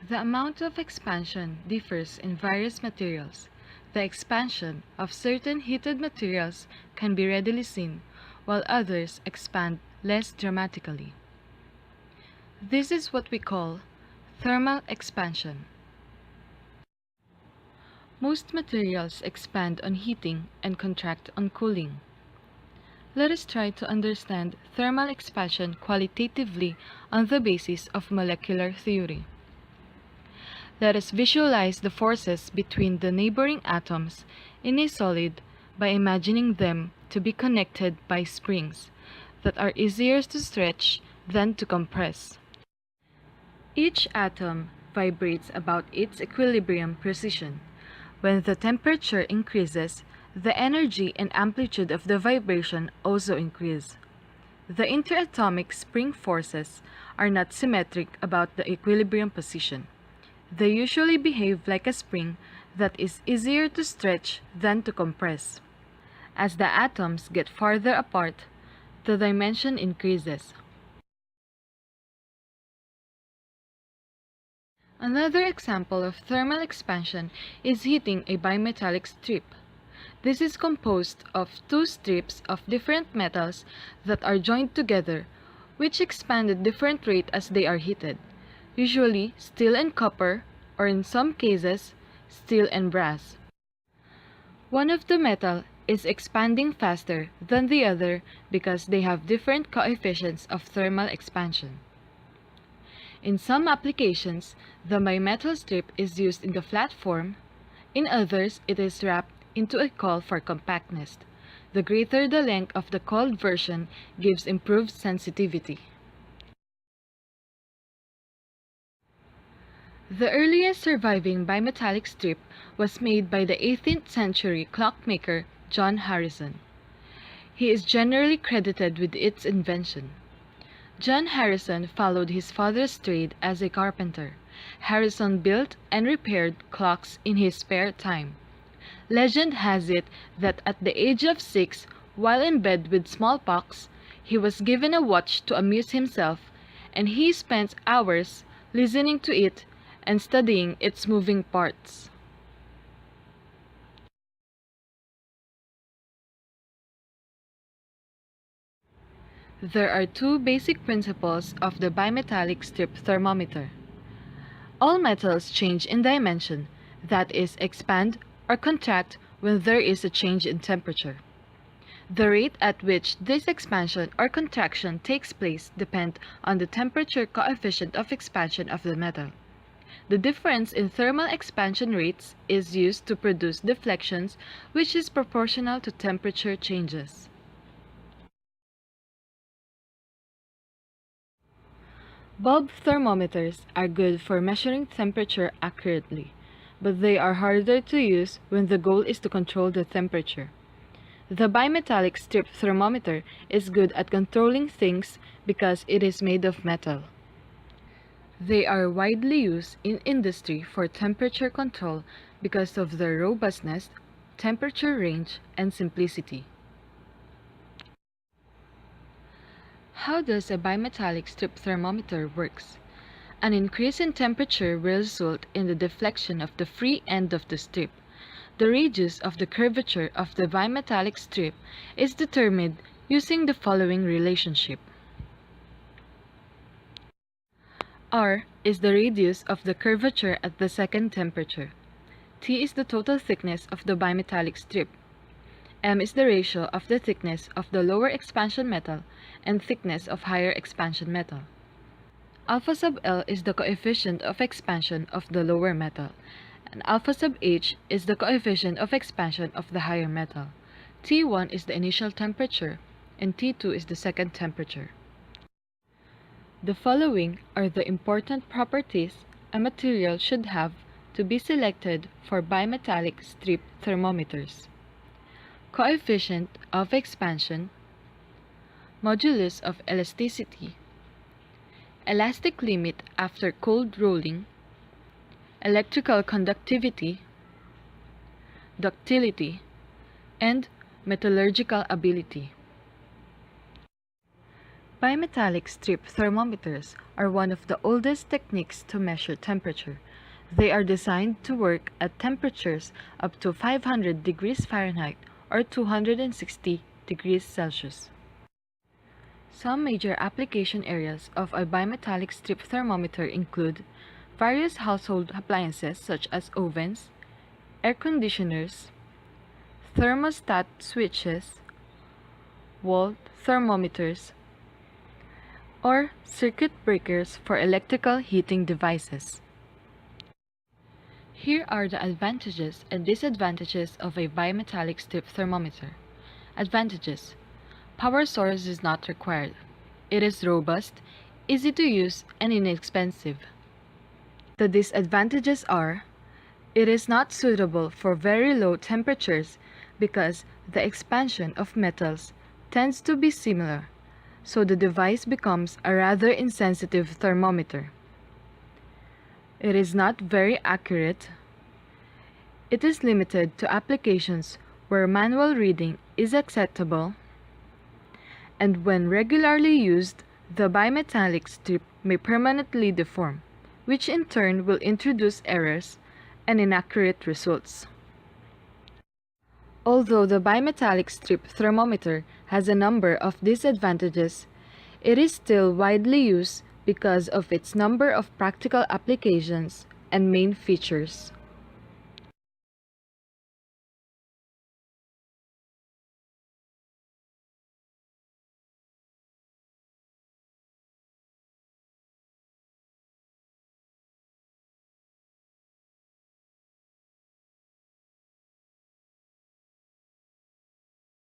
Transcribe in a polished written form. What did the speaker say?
The amount of expansion differs in various materials. The expansion of certain heated materials can be readily seen, while others expand less dramatically. This is what we call thermal expansion. Most materials expand on heating and contract on cooling. Let us try to understand thermal expansion qualitatively on the basis of molecular theory. Let us visualize the forces between the neighboring atoms in a solid by imagining them to be connected by springs that are easier to stretch than to compress. Each atom vibrates about its equilibrium position. When the temperature increases, the energy and amplitude of the vibration also increase. The interatomic spring forces are not symmetric about the equilibrium position. They usually behave like a spring that is easier to stretch than to compress. As the atoms get farther apart, the dimension increases. Another example of thermal expansion is heating a bimetallic strip. This is composed of two strips of different metals that are joined together, which expand at different rate as they are heated, usually steel and copper, or in some cases, steel and brass. One of the metal is expanding faster than the other because they have different coefficients of thermal expansion. In some applications, the bimetal strip is used in the flat form. In others, it is wrapped into a coil for compactness. The greater the length of the coiled version gives improved sensitivity. The earliest surviving bimetallic strip was made by the 18th century clockmaker John Harrison. He is generally credited with its invention. John Harrison followed his father's trade as a carpenter. Harrison built and repaired clocks in his spare time. Legend has it that at the age of 6, while in bed with smallpox, he was given a watch to amuse himself, and he spent hours listening to it and studying its moving parts. There are two basic principles of the bimetallic strip thermometer. All metals change in dimension, that is, expand or contract when there is a change in temperature. The rate at which this expansion or contraction takes place depends on the temperature coefficient of expansion of the metal. The difference in thermal expansion rates is used to produce deflections, which is proportional to temperature changes. Bulb thermometers are good for measuring temperature accurately, but they are harder to use when the goal is to control the temperature. The bimetallic strip thermometer is good at controlling things because it is made of metal. They are widely used in industry for temperature control because of their robustness, temperature range, and simplicity. How does a bimetallic strip thermometer works? An increase in temperature will result in the deflection of the free end of the strip. The radius of the curvature of the bimetallic strip is determined using the following relationship. R is the radius of the curvature at the second temperature. T is the total thickness of the bimetallic strip. M is the ratio of the thickness of the lower expansion metal and thickness of higher expansion metal. Alpha sub L is the coefficient of expansion of the lower metal, and alpha sub H is the coefficient of expansion of the higher metal. T1 is the initial temperature, and T2 is the second temperature. The following are the important properties a material should have to be selected for bimetallic strip thermometers. Coefficient of expansion, modulus of elasticity, elastic limit after cold rolling, electrical conductivity, ductility, and metallurgical ability. Bimetallic strip thermometers are one of the oldest techniques to measure temperature. They are designed to work at temperatures up to 500 degrees Fahrenheit or 260 degrees Celsius. Some major application areas of a bimetallic strip thermometer include various household appliances such as ovens, air conditioners, thermostat switches, wall thermometers, or circuit breakers for electrical heating devices. Here are the advantages and disadvantages of a bimetallic strip thermometer. Advantages: power source is not required. It is robust, easy to use, and inexpensive. The disadvantages are: it is not suitable for very low temperatures because the expansion of metals tends to be similar, so the device becomes a rather insensitive thermometer. It is not very accurate. It is limited to applications where manual reading is acceptable, and when regularly used, the bimetallic strip may permanently deform, which in turn will introduce errors and inaccurate results. Although the bimetallic strip thermometer has a number of disadvantages, it is still widely used because of its number of practical applications and main features.